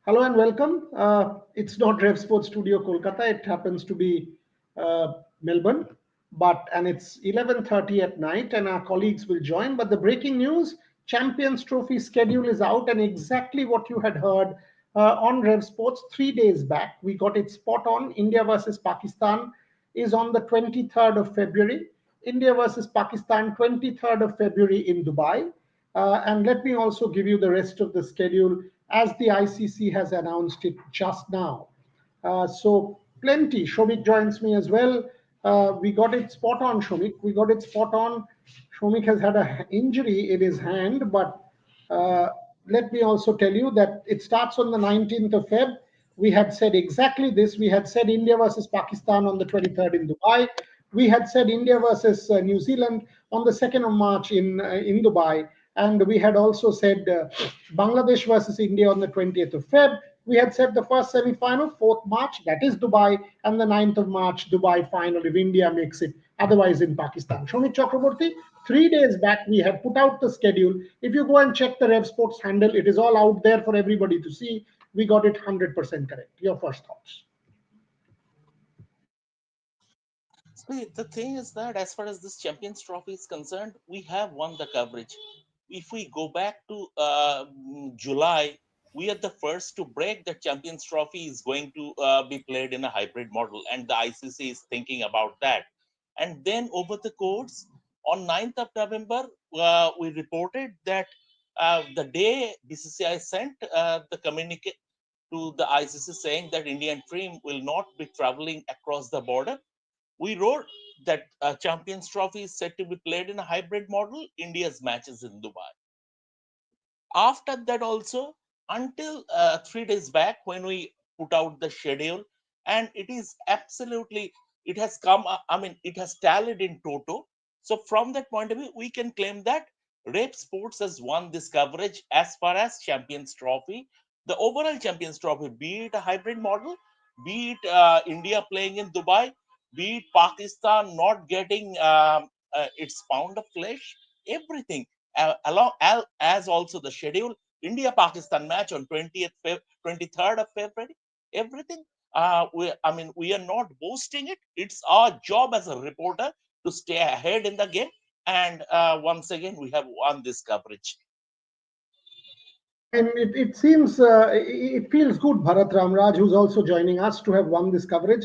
Hello and welcome. It's not Rev Sports Studio Kolkata. It happens to be Melbourne, and it's 11:30 at night, and our colleagues will join. But the breaking news: Champions Trophy schedule is out, and exactly what you had heard on Rev Sports 3 days back, we got it spot on. India versus Pakistan is on the 23rd of February. India versus Pakistan, 23rd of February in Dubai. And let me also give you the rest of the schedule as the ICC has announced it just now. So plenty. Shomik joins me as well. We got it spot on, Shomik. We got it spot on. Shomik has had an injury in his hand, but uh, let me also tell you that it starts on the 19th of Feb. We had said exactly this. We had said India versus Pakistan on the 23rd in Dubai. We had said India versus New Zealand on the 2nd of March in Dubai. And we had also said Bangladesh versus India on the 20th of Feb. We had said the first semi-final, 4th March, that is Dubai, and the 9th of March, Dubai final if India makes it, otherwise in Pakistan. Shomik Chakraborty, 3 days back, we had put out the schedule. If you go and check the Rev Sports handle, it is all out there for everybody to see. We got it 100% correct. Your first thoughts? See, the thing is that as far as this Champions Trophy is concerned, we have won the coverage. If we go back to July, we are the first to break the Champions Trophy is going to be played in a hybrid model, and the ICC is thinking about that. And then over the course, on 9th of November, we reported that the day BCCI sent the communique to the ICC saying that Indian team will not be traveling across the border, we wrote that Champions Trophy is set to be played in a hybrid model. India's matches in Dubai. After that, also until 3 days back when we put out the schedule, and it is absolutely it has come. I mean, it has tallied in toto. So from that point of view, we can claim that Rep Sports has won this coverage as far as Champions Trophy, the overall Champions Trophy, be it a hybrid model, be it India playing in Dubai, be it Pakistan not getting its pound of flesh, everything along as also the schedule India Pakistan match on 23rd of February, everything. I mean, we are not boasting it. It's our job as a reporter to stay ahead in the game. And once again, we have won this coverage. And it seems, it feels good, Bharat Ramraj, who's also joining us, to have won this coverage.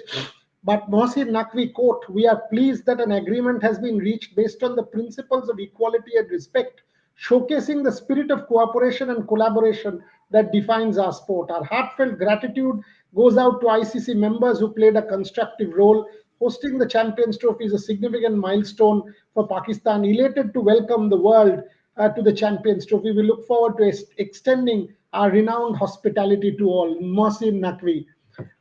But Mohsin Naqvi quote, we are pleased that an agreement has been reached based on the principles of equality and respect, showcasing the spirit of cooperation and collaboration that defines our sport. Our heartfelt gratitude goes out to ICC members who played a constructive role. Hosting the Champions Trophy is a significant milestone for Pakistan, elated to welcome the world to the Champions Trophy. We look forward to extending our renowned hospitality to all. Mohsin Naqvi.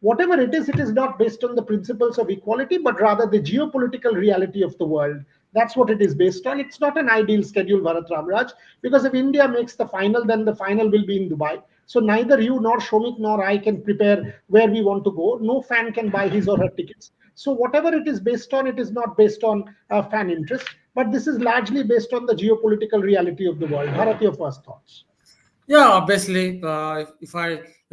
Whatever it is not based on the principles of equality, but rather the geopolitical reality of the world. That's what it is based on. It's not an ideal schedule, Bharat Ramraj, because if India makes the final, then the final will be in Dubai. So neither you nor Shomik nor I can prepare where we want to go. No fan can buy his or her tickets. So whatever it is based on, it is not based on fan interest, but this is largely based on the geopolitical reality of the world. Bharat, your first thoughts? Yeah, obviously, if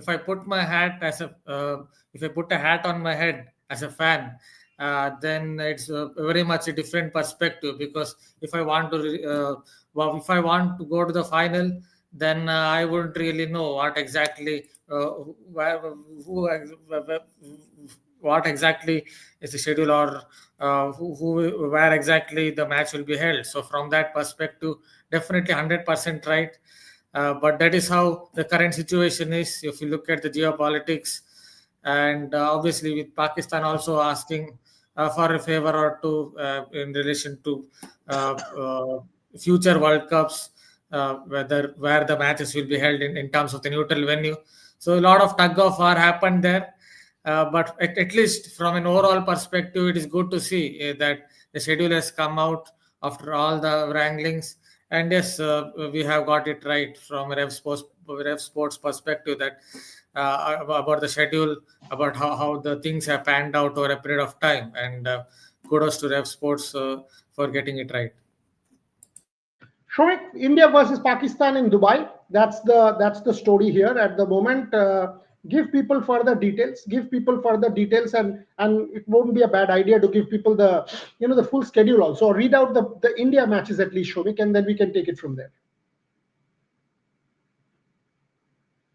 I put my hat as a if I put a hat on my head as a fan, then it's very much a different perspective. Because if I want to go to the final, then I wouldn't really know what exactly where, who, what exactly is the schedule, or where exactly the match will be held. So from that perspective, definitely 100% right. But that is how the current situation is. If you look at the geopolitics, and obviously with Pakistan also asking for a favor or two in relation to future World Cups, whether where the matches will be held in terms of the neutral venue. So a lot of tug of war happened there. But at least from an overall perspective, it is good to see that the schedule has come out after all the wranglings. And yes, we have got it right from a Rev Sports perspective, that about the schedule, about how the things have panned out over a period of time. And kudos to Rev Sports for getting it right. Shomik, India versus Pakistan in Dubai. That's the story here at the moment. Give people further details. Give people further details, and it won't be a bad idea to give people the the full schedule also. Or read out the India matches at least, Shomik, and then we can take it from there.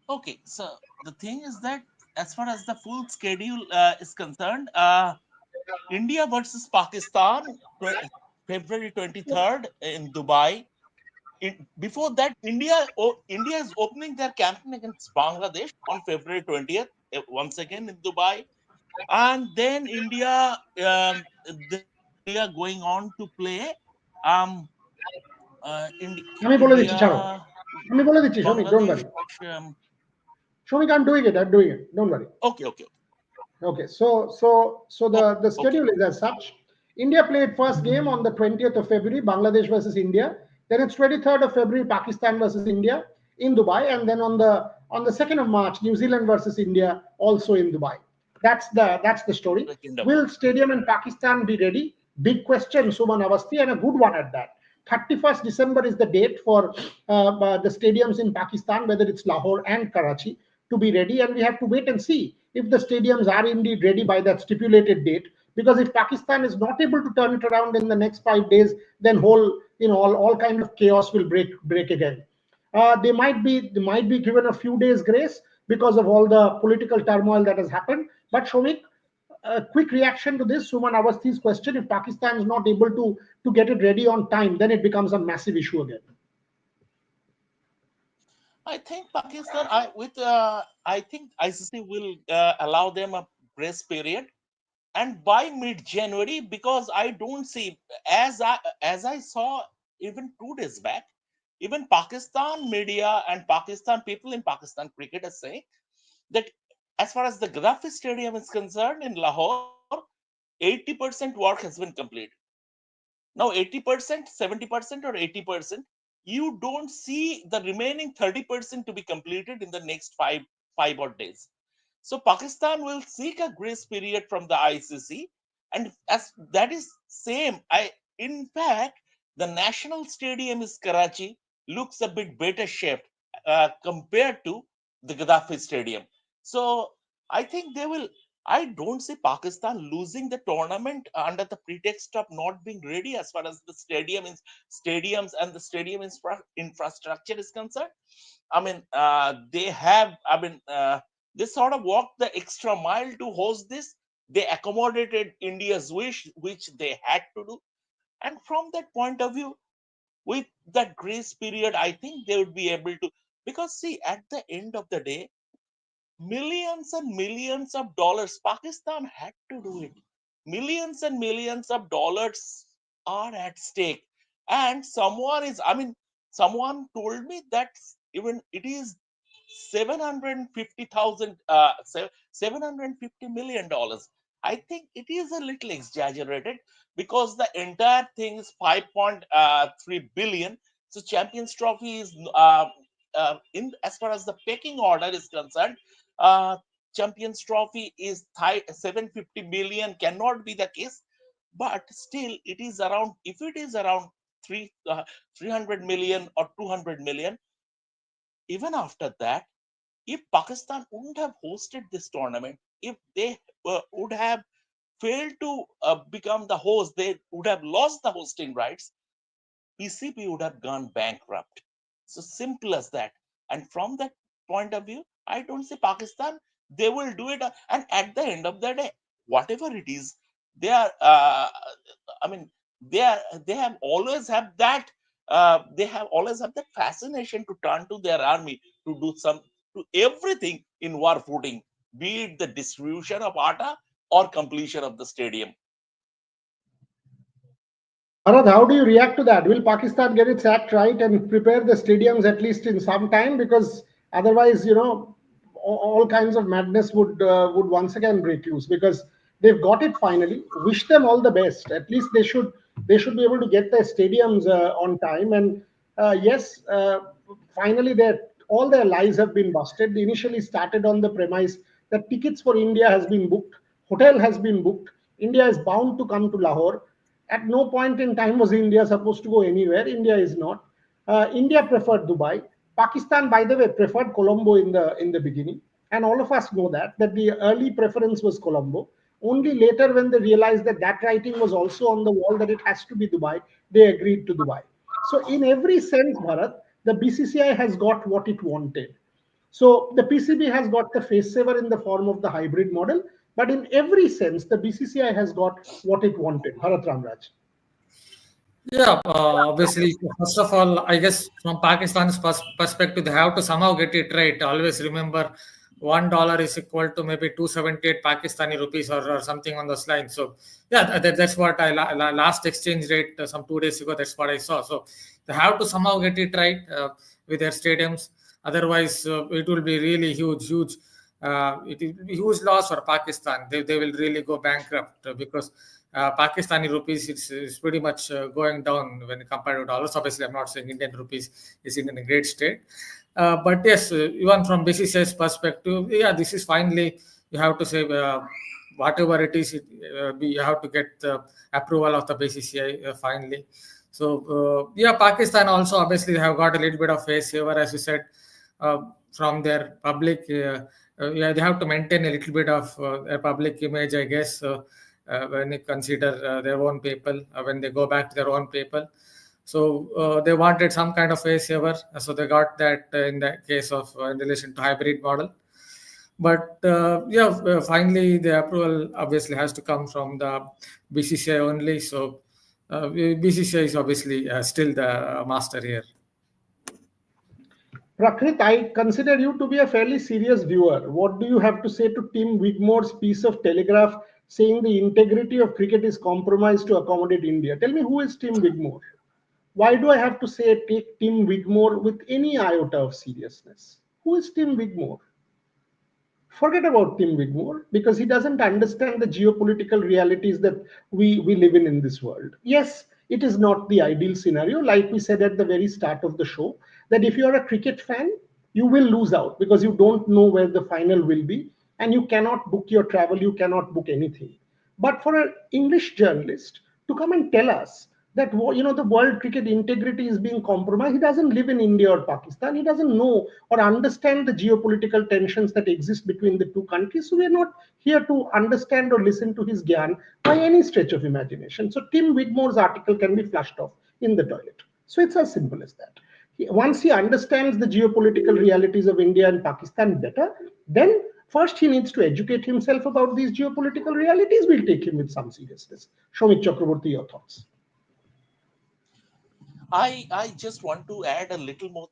Okay, so the thing is that as far as the full schedule is concerned, India versus Pakistan, February 23rd in Dubai. Before that, India is opening their campaign against Bangladesh on February 20th, once again in Dubai. And then India, they are going on to play um, আমি বলে দিচ্ছি, India, ছাড়ো, আমি বলে দিচ্ছি, Shomik, don't Bangladesh. worry. Shomik, I'm doing it. I'm doing it. Don't worry. Okay. Okay, so the Okay. schedule is as such. India played first game on the 20th of February, Bangladesh versus India. Then it's 23rd of February, Pakistan versus India in Dubai, and then on the 2nd of March, New Zealand versus India also in Dubai. That's the story. Second of Will March. stadium in Pakistan be ready? Big question, Suman Avasti, and a good one at that. 31st December is the date for the stadiums in Pakistan, whether it's Lahore and Karachi, to be ready, and we have to wait and see if the stadiums are indeed ready by that stipulated date. Because if Pakistan is not able to turn it around in the next 5 days, then all kind of chaos will break again. They might be given a few days grace because of all the political turmoil that has happened. But Shomik, a quick reaction to this, Suman Awasthi's question: if Pakistan is not able to get it ready on time, then it becomes a massive issue again. I think Pakistan, I think ICC will allow them a grace period, and by mid-January, because I don't see, as I saw even 2 days back, even Pakistan media and Pakistan people in Pakistan cricket are saying that as far as the Gaddafi Stadium is concerned in Lahore, 80% work has been completed. Now 80%, 70%, or 80%, you don't see the remaining 30% to be completed in the next five odd days. So Pakistan will seek a grace period from the ICC, and as that is same, I in fact the national stadium is Karachi, looks a bit better shaped compared to the Gaddafi Stadium. So I think they will. I don't see Pakistan losing the tournament under the pretext of not being ready as far as the stadiums and the stadium infrastructure is concerned. I mean, they have. I mean, they sort of walked the extra mile to host this. They accommodated India's wish, which they had to do. And from that point of view, with that grace period, I think they would be able to. Because, see, at the end of the day, millions and millions of dollars, Pakistan had to do it. Millions and millions of dollars are at stake. And someone told me that even it is 750,000 $750 million. I think it is a little exaggerated because the entire thing is 5.3 billion. So Champions Trophy is in as far as the pecking order is concerned, uh, Champions Trophy is 750 million cannot be the case, but still it is around, if it is around 300 million or 200 million. Even after that, if Pakistan wouldn't have hosted this tournament, if they would have failed to become the host, they would have lost the hosting rights. PCB would have gone bankrupt. So simple as that. And from that point of view, I don't see Pakistan. They will do it, and at the end of the day, whatever it is, they are. I mean, they are. They have always have that. They have always have that fascination to turn to their army to do some to everything in war footing, be it the distribution of atta or completion of the stadium. Bharat, how do you react to that? Will Pakistan get its act right and prepare the stadiums at least in some time? Because otherwise, all kinds of madness would once again break loose. Because they've got it finally. Wish them all the best. At least they should be able to get their stadiums on time. And yes, finally, all their lies have been busted. They initially started on the premise that tickets for India has been booked, hotel has been booked. India is bound to come to Lahore. At no point in time was India supposed to go anywhere. India is not. India preferred Dubai. Pakistan, by the way, preferred Colombo in the beginning, and all of us know that the early preference was Colombo. Only later, when they realized that that writing was also on the wall, that it has to be Dubai, they agreed to Dubai. So, in every sense, Bharat, the BCCI has got what it wanted. So the PCB has got the face saver in the form of the hybrid model, but in every sense, the BCCI has got what it wanted. Bharat Ramraj. Yeah, obviously, first of all, I guess from Pakistan's perspective, they have to somehow get it right. Always remember $1 is equal to maybe 278 Pakistani rupees, or something on those lines. So, yeah, that's what last exchange rate some 2 days ago, that's what I saw. So, they have to somehow get it right with their stadiums. Otherwise, it will be really huge. It is huge loss for Pakistan. They will really go bankrupt because Pakistani rupees is pretty much going down when compared to dollars. Obviously, I'm not saying Indian rupees is in a great state, but yes, even from BCCI's perspective, yeah, this is finally, you have to say, whatever it is, you have to get the approval of the BCCI finally. So yeah, Pakistan also obviously have got a little bit of face saver, as you said, uh, from their public. Yeah, they have to maintain a little bit of their public image, I guess. When you consider their own people, when they go back to their own people. So they wanted some kind of face saver, so they got that in the case of in relation to hybrid model. But yeah, finally the approval obviously has to come from the BCCI only. So BCCI is obviously still the master here. Prakrit, I consider you to be a fairly serious viewer. What do you have to say to Tim Wigmore's piece of Telegraph saying the integrity of cricket is compromised to accommodate India? Tell me, who is Tim Wigmore? Why do I have to say take Tim Wigmore with any iota of seriousness? Who is Tim Wigmore? Forget about Tim Wigmore because he doesn't understand the geopolitical realities that we live in this world. Yes, it is not the ideal scenario, like we said at the very start of the show, that if you're a cricket fan, you will lose out because you don't know where the final will be and you cannot book your travel, you cannot book anything. But for an English journalist to come and tell us that the world cricket integrity is being compromised, he doesn't live in India or Pakistan. He doesn't know or understand the geopolitical tensions that exist between the two countries. So we are not here to understand or listen to his gyan by any stretch of imagination. So Tim Wigmore's article can be flushed off in the toilet. So it's as simple as that. Once he understands the geopolitical realities of India and Pakistan better, then first he needs to educate himself about these geopolitical realities. We'll take him with some seriousness. Shomik Chakraborty, your thoughts. I just want to add a little more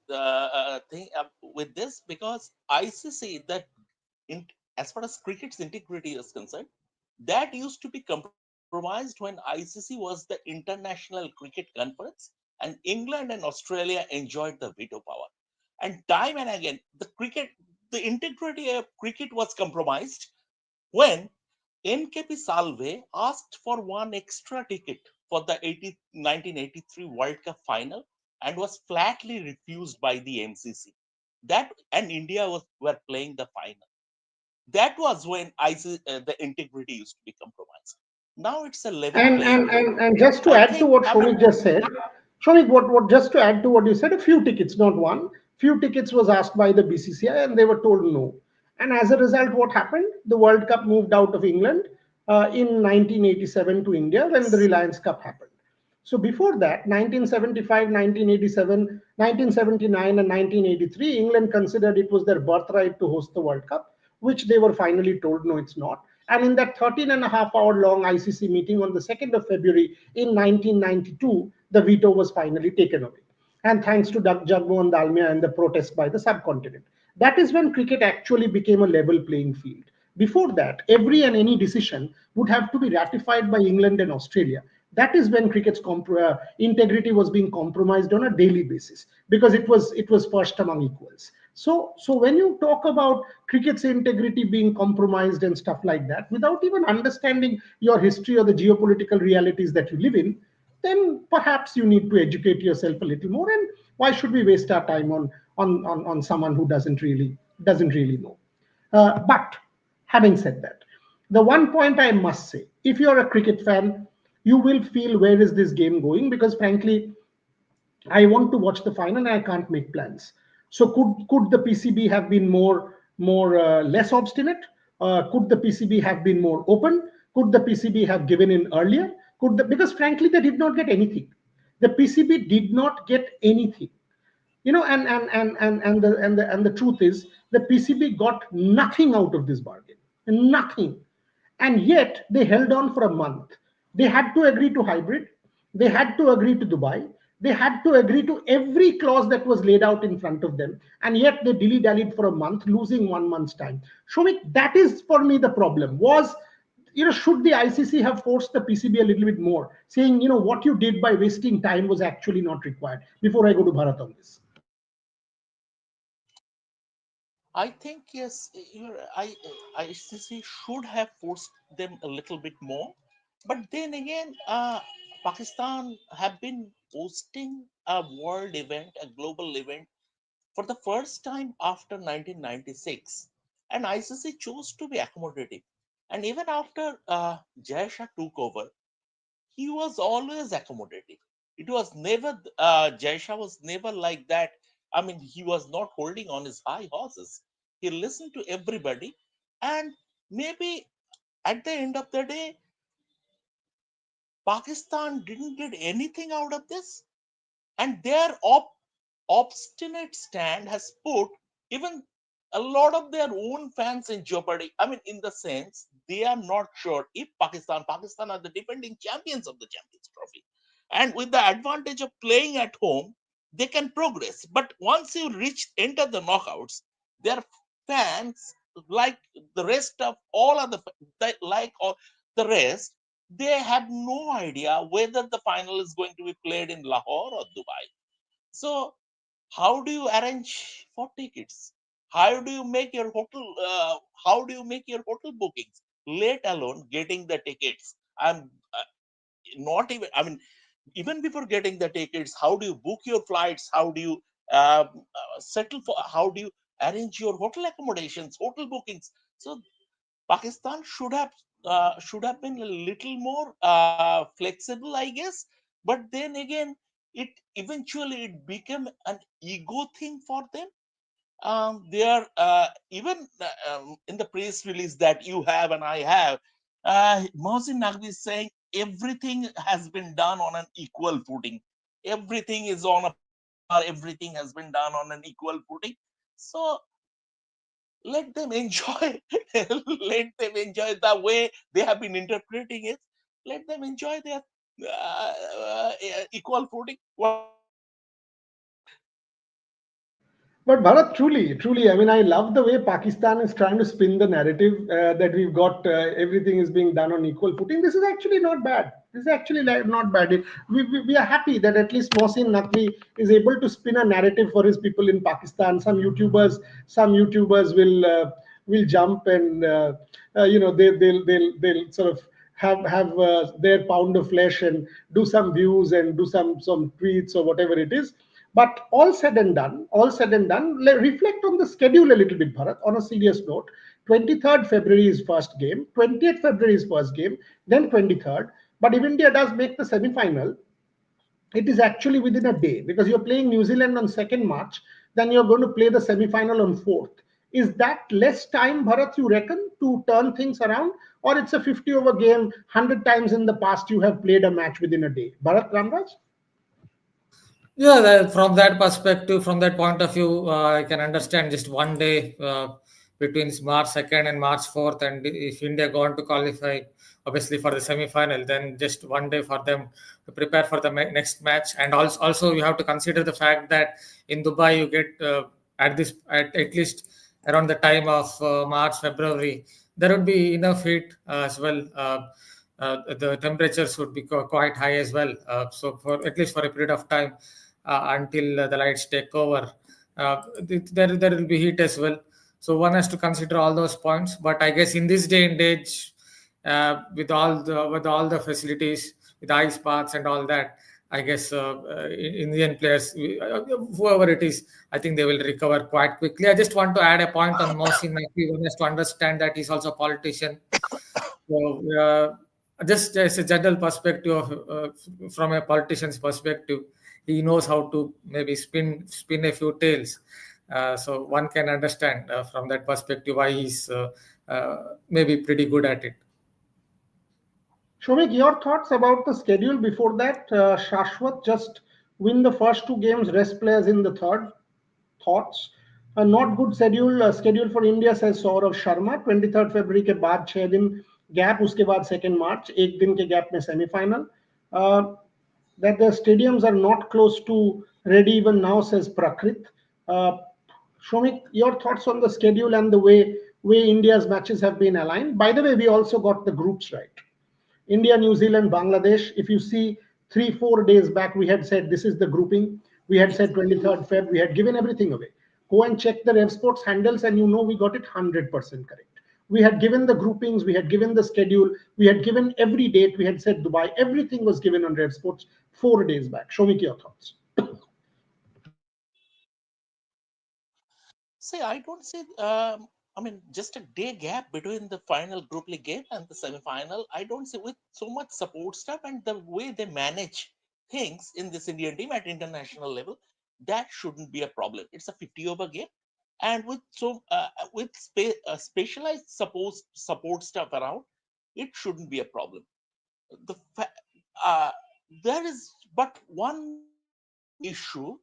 thing with this, because ICC, that in, as far as cricket's integrity is concerned, that used to be compromised when ICC was the International Cricket Conference, and England and Australia enjoyed the veto power. And time and again, the integrity of cricket was compromised when NKP Salve asked for one extra ticket for the 1983 World Cup final and was flatly refused by the MCC. That and India were playing the final. That was when the integrity used to be compromised. Now it's a level And playing and field. and, and just to I add to think, what I mean, Shomik just said, Shomik, what just to add to what you said, a few tickets, not one, few tickets was asked by the BCCI and they were told no. And as a result, what happened? The World Cup moved out of England in 1987 to India when the yes. Reliance Cup happened. So before that, 1975, 1987, 1979, and 1983, England considered it was their birthright to host the World Cup, which they were finally told no, it's not. And in that 13 and a half hour long ICC meeting on the 2nd of February in 1992, the veto was finally taken away. And thanks to Jagmohan Dalmia and the protest by the subcontinent. That is when cricket actually became a level playing field. Before that, every and any decision would have to be ratified by England and Australia. That is when cricket's integrity was being compromised on a daily basis because it was first among equals. So when you talk about cricket's integrity being compromised and stuff like that, without even understanding your history or the geopolitical realities that you live in, then perhaps you need to educate yourself a little more. And why should we waste our time on someone who doesn't really know? But having said that, the one point I must say, if you're a cricket fan, you will feel where is this game going because frankly, I want to watch the final and I can't make plans. So could the PCB have been more less obstinate? Could the PCB have been more open? Could the PCB have given in earlier? Because frankly they did not get anything. The PCB did not get anything. And the truth is the PCB got nothing out of this bargain. Nothing. And yet they held on for a month. They had to agree to hybrid. They had to agree to Dubai. They had to agree to every clause that was laid out in front of them. And yet they dilly dallied for a month, losing 1 month's time. Shomik, that is for me the problem. Should the ICC have forced the PCB a little bit more, saying, what you did by wasting time was actually not required? Before I go to Bharat on this. I think yes, ICC should have forced them a little bit more, but then again, Pakistan have been hosting a world event, a global event, for the first time after 1996, and ICC chose to be accommodative. And even after Jai Shah took over, he was always accommodative. It was never, Jaisha was never like that. I mean, he was not holding on his high horses. He listened to everybody, and maybe at the end of the day, Pakistan didn't get anything out of this, and their obstinate stand has put even a lot of their own fans in jeopardy. I mean, in the sense they are not sure if Pakistan are the defending champions of the Champions Trophy, and with the advantage of playing at home, they can progress. But once you enter the knockouts, their fans, like the rest of all other, like all the rest, they have no idea whether the final is going to be played in Lahore or Dubai. So how do you arrange for tickets? How do you make your hotel? How do you make your hotel bookings? Let alone getting the tickets. I'm not even. I mean, even before getting the tickets, how do you book your flights? How do you settle for? How do you arrange your hotel accommodations, hotel bookings? So Pakistan should have been a little more flexible, I guess. But then again, it eventually it became an ego thing for them. They are even in the press release that you have and I have, Mohsin Naqvi is saying everything has been done on an equal footing. Everything is on a par. Everything has been done on an equal footing. So let them enjoy. Let them enjoy the way they have been interpreting it. Let them enjoy their equal footing. What do you say? But Bharat, truly, truly, I mean, I love the way Pakistan is trying to spin the narrative that we've got everything is being done on equal footing. This is actually not bad. This is actually not bad. We are happy that at least Mohsin Naqvi is able to spin a narrative for his people in Pakistan. Some YouTubers will jump and they'll sort of have their pound of flesh and do some views and do some tweets or whatever it is. But all said and done, reflect on the schedule a little bit, Bharat, on a serious note. 23rd February is first game, 20th February is first game, then 23rd. But if India does make the semi-final, it is actually within a day because you're playing New Zealand on 2nd March, then you're going to play the semi-final on 4th. Is that less time, Bharat, you reckon, to turn things around? Or it's a 50 over game, 100 times in the past you have played a match within a day? Bharat Ramraj? Yeah, from that perspective, from that point of view, I can understand just 1 day between March 2nd and March 4th. And if India go on to qualify, obviously, for the semi final, then just 1 day for them to prepare for the next match. And also, you have to consider the fact that in Dubai, you get at least around the time of March, February, there would be enough heat as well. The temperatures would be quite high as well. So, for at least for a period of time, until the lights take over. There will be heat as well. So one has to consider all those points. But I guess in this day and age, with all the facilities, with ice baths and all that, I guess Indian players, whoever it is, I think they will recover quite quickly. I just want to add a point on Mohsin Naqvi. One has to understand that he's also a politician. So, just as a general perspective, from a politician's perspective, he knows how to maybe spin a few tales. So one can understand from that perspective why he's maybe pretty good at it. Shomik, your thoughts about the schedule before that? Shashwat just win the first two games, rest players in the third. Thoughts? A not good schedule for India, says Saurav Sharma. 23rd February के बाद 6 दिन gap, उसके बाद 2nd March, एक दिन के gap में semi-final. That the stadiums are not close to ready even now, says Prakrit. Uh, Shomik, your thoughts on the schedule and the way India's matches have been aligned. By the way, we also got the groups right. India, New Zealand, Bangladesh. If you see 3-4 days back, we had said this is the grouping. We had said 23rd Feb. We had given everything away. Go and check the Rev Sports handles, and you know we got it 100% correct. We had given the groupings, we had given the schedule, we had given every date. We had said Dubai. Everything was given on Rev Sports 4 days back. Show me your thoughts. See, I don't see. I mean, just a day gap between the final group league game and the semi-final. I don't see with so much support stuff and the way they manage things in this Indian team at international level. That shouldn't be a problem. It's a 50-over game, and with specialized support stuff around, it shouldn't be a problem. The uh, there is but one issue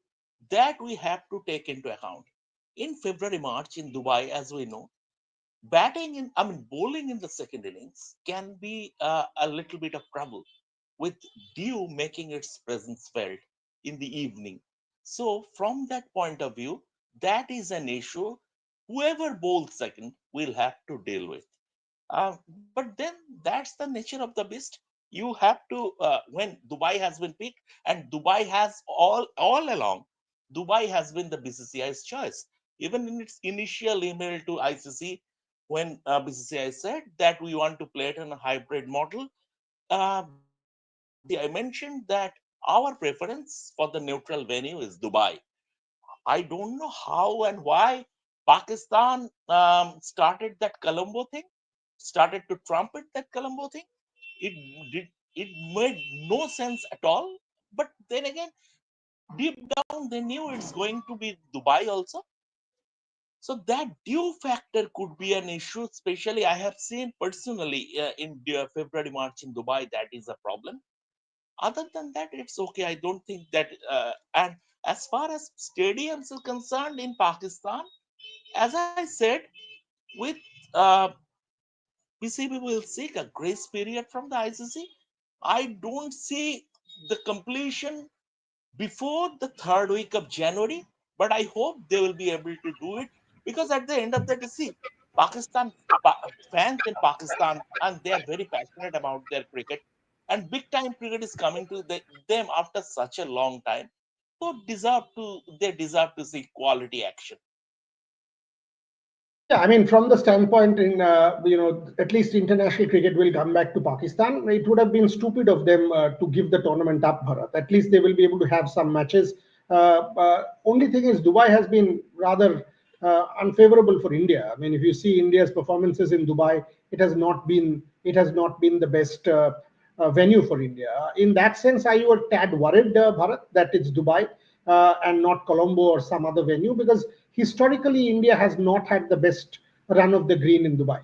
that we have to take into account. In February, March in Dubai, as we know, bowling in the second innings can be a little bit of trouble with dew making its presence felt in the evening. So, from that point of view, that is an issue whoever bowls second will have to deal with. But then that's the nature of the beast. You have to when Dubai has been picked, and Dubai has all along. Dubai has been the BCCI's choice. Even in its initial email to ICC, when BCCI said that we want to play it in a hybrid model, BCCI mentioned that our preference for the neutral venue is Dubai. I don't know how and why Pakistan started that Colombo thing, started to trumpet that Colombo thing. It it made no sense at all. But then again, deep down they knew it's going to be Dubai also. So that due factor could be an issue. Especially, I have seen personally in February, March in Dubai, that is a problem. Other than that, it's okay. I don't think that. And as far as stadiums are concerned in Pakistan, as I said, with uh, PCB will seek a grace period from the ICC. I don't see the completion before the third week of January, but I hope they will be able to do it, because at the end of the day, see, Pakistan fans in Pakistan, and they are very passionate about their cricket, and big time cricket is coming to them after such a long time. So they deserve to see quality action. Yeah, I mean, from the standpoint in at least international cricket will come back to Pakistan. It would have been stupid of them to give the tournament up, Bharat. At least they will be able to have some matches. Only thing is, Dubai has been rather unfavorable for India. I mean, if you see India's performances in Dubai, it has not been the best venue for India. In that sense, are you a tad worried, Bharat, that it's Dubai and not Colombo or some other venue? Because historically, India has not had the best run of the green in Dubai.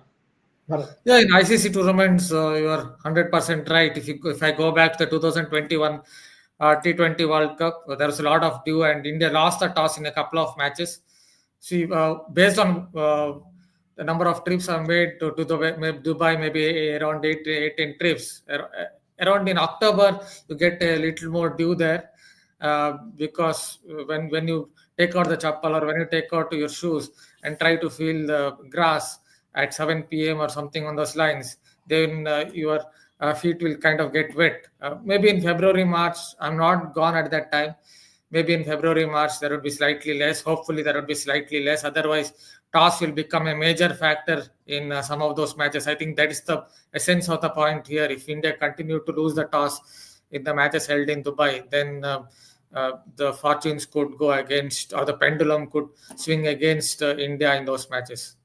Bharat. Yeah, in ICC tournaments, you are 100% right. If I go back to the 2021 T20 World Cup, there was a lot of dew, and India lost the toss in a couple of matches. See, based on the number of trips I've made to Dubai, maybe around 10 trips. Around in October, you get a little more dew there, because when you take out the chappal, or when you take out your shoes and try to feel the grass at 7 p.m. or something on those lines, then your feet will kind of get wet. Maybe in February, March, I'm not gone at that time. Maybe in February, March, there would be slightly less. Hopefully, there would be slightly less. Otherwise, toss will become a major factor in some of those matches. I think that is the essence of the point here. If India continue to lose the toss in the matches held in Dubai, then the fortunes could go against, or the pendulum could swing against India in those matches.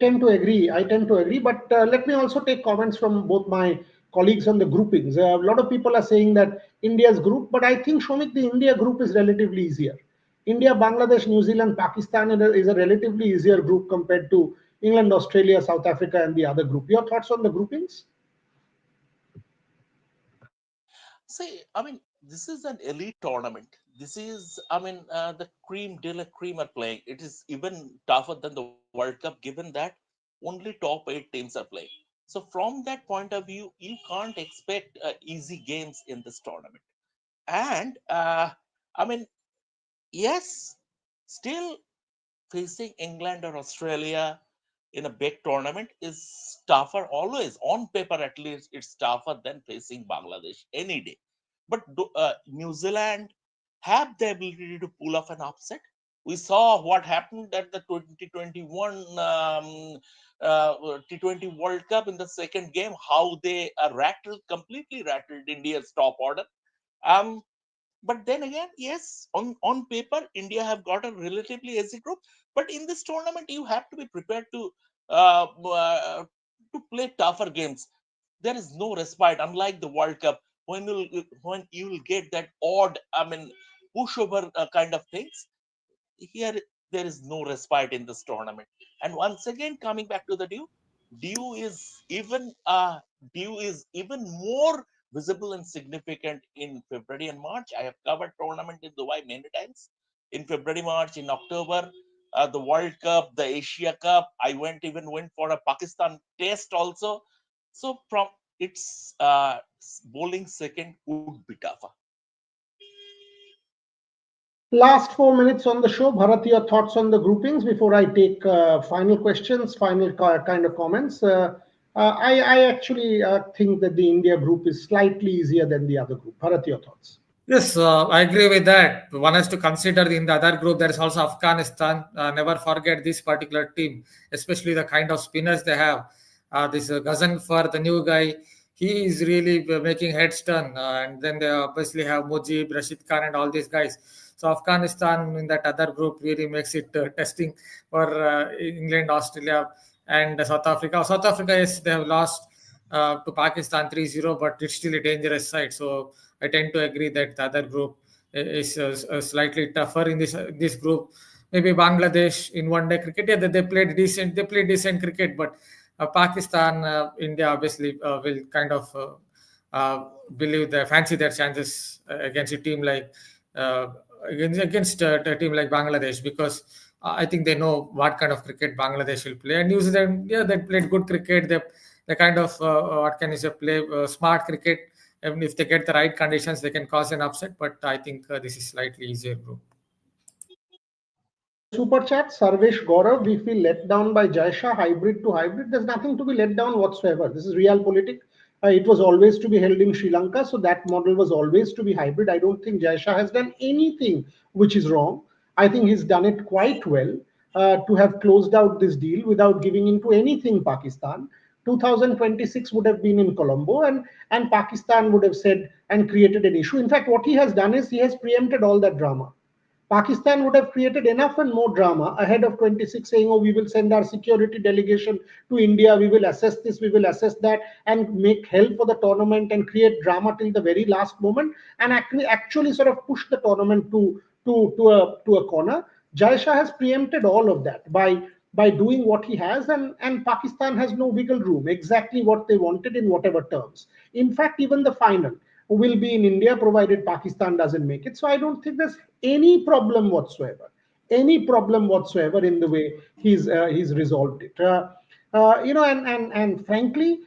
I tend to agree. But let me also take comments from both my colleagues on the groupings. A lot of people are saying that India's group, but I think, Shomik, the India group is relatively easier. India, Bangladesh, New Zealand, Pakistan is a relatively easier group compared to England, Australia, South Africa, and the other group. Your thoughts on the groupings? See, I mean, this is an elite tournament. This is, I mean, the cream de la cream are playing. It is even tougher than the World Cup, given that only top eight teams are playing. So, from that point of view, you can't expect easy games in this tournament. And, I mean, yes, still facing England or Australia in a big tournament is tougher always. On paper, at least, it's tougher than facing Bangladesh any day. But New Zealand have the ability to pull off an upset. We saw what happened at the 2021 T20 World Cup in the second game, how they completely rattled India's top order. Um, but then again, yes, on paper, India have got a relatively easy group. But in this tournament, you have to be prepared to play tougher games. There is no respite, unlike the World Cup, when you will get that odd, I mean, pushover kind of things. Here there is no respite in this tournament. And once again, coming back to the due is even more visible and significant in February and March. I have covered tournament in Dubai many times. In February, March, in October, the World Cup, the Asia Cup. I went for a Pakistan test also. So from its bowling second would be tougher. Last 4 minutes on the show. Bharat, your thoughts on the groupings before I take final questions, final kind of comments. I actually think that the India group is slightly easier than the other group. Bharat, your thoughts? Yes, I agree with that. One has to consider in the other group there is also Afghanistan. Never forget this particular team, especially the kind of spinners they have. This Ghaznfar, the new guy, he is really making heads turn. And then they obviously have Mujib, Rashid Khan, and all these guys. So Afghanistan in that other group really makes it testing for England, Australia, and South Africa. South Africa, yes, they have lost to Pakistan 3-0, but it's still a dangerous side. So I tend to agree that the other group is slightly tougher in this group. Maybe Bangladesh in one day cricket, yeah, they played decent. They played decent cricket, but Pakistan, India obviously will kind of believe they fancy their chances against a team like uh, against a team like Bangladesh because I think they know what kind of cricket Bangladesh will play. And New Zealand, yeah, they played good cricket. They kind of what can you say play smart cricket. Even if they get the right conditions, they can cause an upset. But I think this is slightly easier group. On the super chat, Sarvesh Gaurav, we feel let down by Jaisha, hybrid to hybrid. There's nothing to be let down whatsoever. This is realpolitik. It was always to be held in Sri Lanka, so that model was always to be hybrid. I don't think Jaisha has done anything which is wrong. I think he's done it quite well to have closed out this deal without giving into anything Pakistan. 2026 would have been in Colombo, and Pakistan would have said and created an issue. In fact, what he has done is he has preempted all that drama. Pakistan would have created enough and more drama ahead of 26 saying, oh, we will send our security delegation to India, we will assess this, we will assess that, and make hell for the tournament and create drama till the very last moment and actually sort of push the tournament to a corner. Jai Shah has preempted all of that by doing what he has, and Pakistan has no wiggle room, exactly what they wanted in whatever terms. In fact, even the final will be in India provided Pakistan doesn't make it. So I don't think there's any problem whatsoever, any problem whatsoever in the way he's resolved it. And frankly,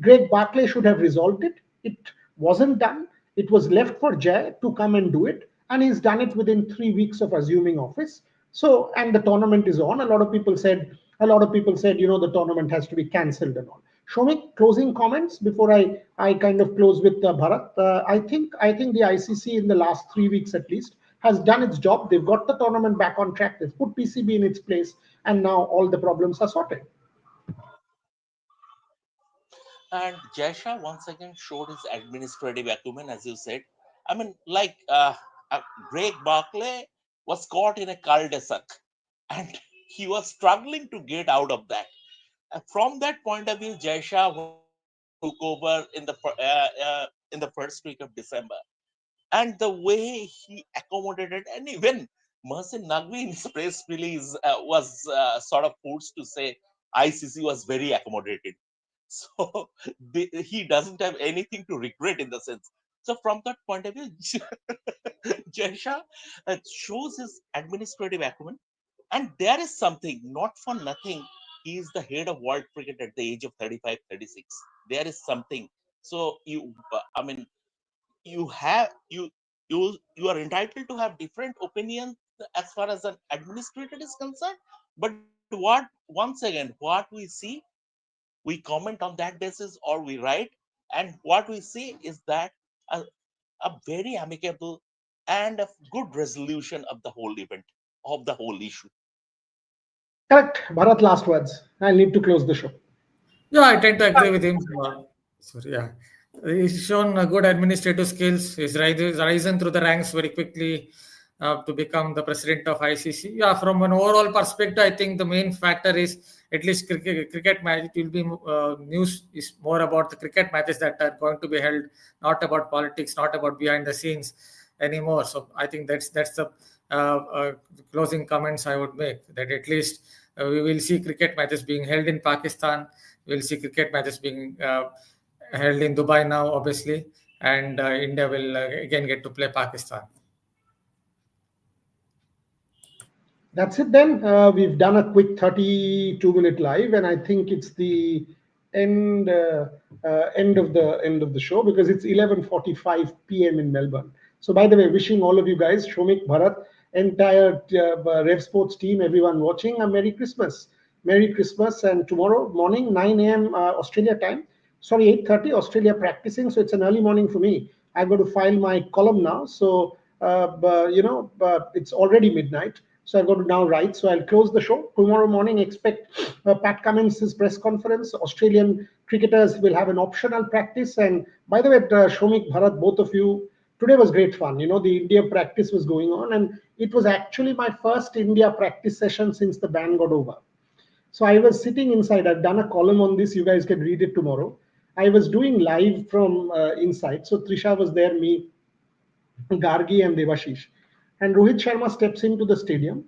Greg Barclay should have resolved it. It wasn't done. It was left for Jay to come and do it, and he's done it within 3 weeks of assuming office. So, and the tournament is on. A lot of people said, the tournament has to be cancelled and all. Shomik, closing comments before I kind of close with Bharat. I think the ICC in the last 3 weeks at least has done its job. They've got the tournament back on track. They've put PCB in its place, and now all the problems are sorted. And Jaisha once again showed his administrative acumen, as you said. I mean, like Greg Barclay was caught in a cul-de-sac, and he was struggling to get out of that. From that point of view, Jaisha, when he took over in the first week of December, and the way he accommodated, and even Mohsin Naqvi in his press release was sort of forced to say ICC was very accommodated. So he doesn't have anything to regret in the sense. So from that point of view, Jaisha shows his administrative acumen, and there is something, not for nothing, he is the head of world cricket at the age of 35, 36. There is something. So I mean, you have you are entitled to have different opinions as far as an administrator is concerned. But what, once again, what we see, we comment on that basis or we write, and what we see is that a, a very amicable and a good resolution of the whole event, of the whole issue. Correct. Bharat, last words. I need to close the show. Yeah, I tend to agree with him. Sorry, yeah. He's shown good administrative skills. He's risen through the ranks very quickly to become the president of ICC. Yeah, from an overall perspective, I think the main factor is at least cricket match. It will be news is more about the cricket matches that are going to be held, not about politics, not about behind the scenes anymore. So I think that's the closing comments I would make. That at least we will see cricket matches being held in Pakistan. We'll see cricket matches being held in Dubai now, obviously, and India will again get to play Pakistan. That's it then. We've done a quick 32-minute live, and I think it's the end end of the show because it's 11:45 p.m. in Melbourne. So, by the way, wishing all of you guys, Shomik, Bharat, entire Rev Sports team, everyone watching, a Merry Christmas. Merry Christmas, and tomorrow morning 9 a.m. Australia time. Sorry, 8:30 Australia practicing, so it's an early morning for me. I've got to file my column now, so it's already midnight. So I've got to now write. So I'll close the show. Tomorrow morning, expect Pat Cummins' press conference. Australian cricketers will have an optional practice. And by the way, Shomik, Bharat, both of you, today was great fun. You know, the India practice was going on. And it was actually my first India practice session since the ban got over. So I was sitting inside. I've done a column on this. You guys can read it tomorrow. I was doing live from inside. So Trisha was there, me, Gargi, and Devashish. And Rohit Sharma steps into the stadium,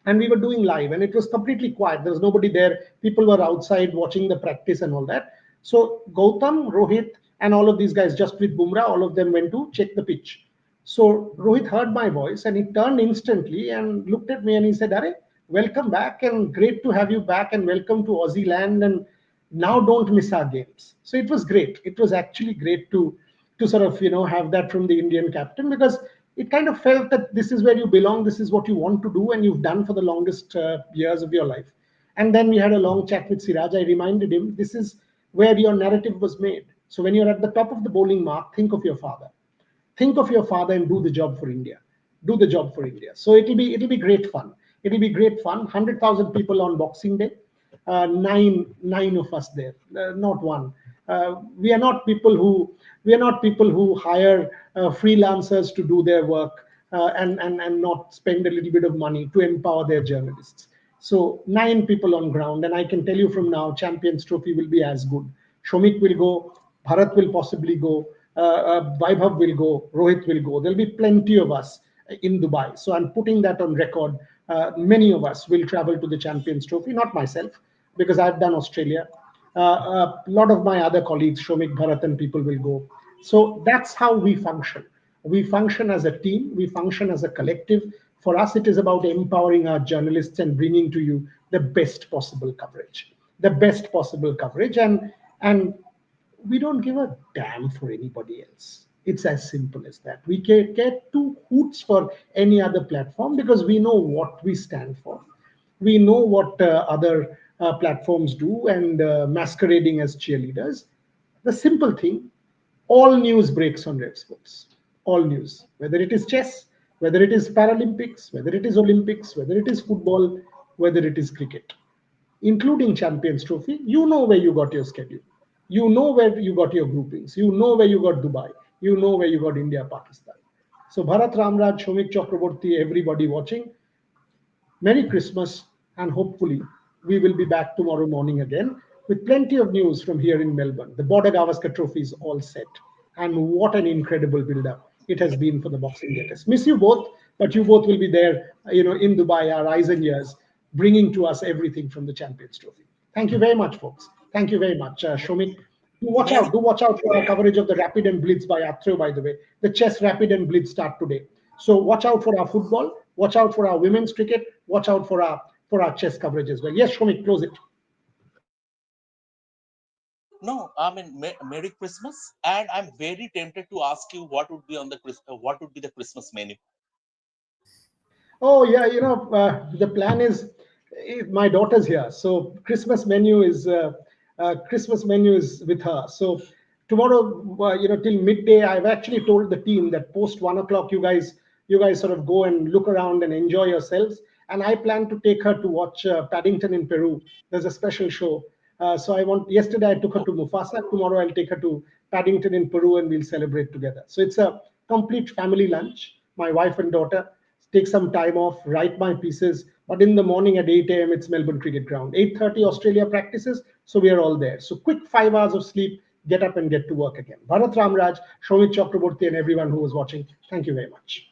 and we were doing live, and it was completely quiet. There was nobody there. People were outside watching the practice and all that. So Gautam, Rohit, and all of these guys, just with Bumrah, all of them went to check the pitch. So Rohit heard my voice and he turned instantly and looked at me and he said, "Are, welcome back and great to have you back and welcome to Aussie land, and now don't miss our games." So it was great. It was actually great to sort of have that from the Indian captain, because it kind of felt that this is where you belong, this is what you want to do, and you've done for the longest years of your life. And then we had a long chat with Siraj. I reminded him, this is where your narrative was made. So when you're at the top of the bowling mark, think of your father. Think of your father and do the job for India. Do the job for India. So it'll be great fun. It'll be great fun. 100,000 people on Boxing Day. Nine of us there, not one. We are not people who hire freelancers to do their work and not spend a little bit of money to empower their journalists. So 9 people on ground, and I can tell you from now, Champions Trophy will be as good. Shomik will go, Bharat will possibly go, Vaibhav will go, Rohit will go. There'll be plenty of us in Dubai. So I'm putting that on record. Many of us will travel to the Champions Trophy, not myself, because I've done Australia. A lot of my other colleagues, Shomik, Bharat, and people will go. So that's how we function. We function as a team, we function as a collective. For us, it is about empowering our journalists and bringing to you the best possible coverage. The best possible coverage. And we don't give a damn for anybody else. It's as simple as that. We care two hoots for any other platform because we know what we stand for. We know what other platforms do, and masquerading as cheerleaders. The simple thing, all news breaks on Rev Sports. All news, whether it is chess, whether it is Paralympics, whether it is Olympics, whether it is football, whether it is cricket, including Champions Trophy. You know where you got your schedule. You know where you got your groupings. You know where you got Dubai. You know where you got India, Pakistan. So Bharat Ramraj, Shomik Chakraborty, everybody watching, Merry Christmas, and hopefully we will be back tomorrow morning again. with plenty of news from here in Melbourne. The Border Gavaskar Trophy is all set, and what an incredible build-up it has been for the Boxing Day Test. Miss you both, but you both will be there, in Dubai, our eyes and ears, bringing to us everything from the Champions Trophy. Thank you very much, folks. Thank you very much, Shomik. Do watch Merry out. Do watch out for our coverage of the Rapid and Blitz by Atreo, by the way. The chess Rapid and Blitz start today. So watch out for our football. Watch out for our women's cricket. Watch out for our chess coverage as well. Yes, Shomik, close it. No, I mean Merry Christmas, and I'm very tempted to ask you what would be the Christmas menu. Oh yeah, the plan is my daughter's here, so Christmas menu is with her. So tomorrow, till midday, I've actually told the team that post 1 o'clock, you guys sort of go and look around and enjoy yourselves. And I plan to take her to watch Paddington in Peru. There's a special show. So yesterday I took her Oh, to Mufasa. Tomorrow I'll take her to Paddington in Peru and we'll celebrate together. So it's a complete family lunch. My wife and daughter take some time off, write my pieces. But in the morning at 8 a.m., it's Melbourne Cricket Ground. 8:30 Australia practices, so we are all there. So quick 5 hours of sleep, get up and get to work again. Bharat Ramraj, Shomit Chakraborty, and everyone who was watching, thank you very much.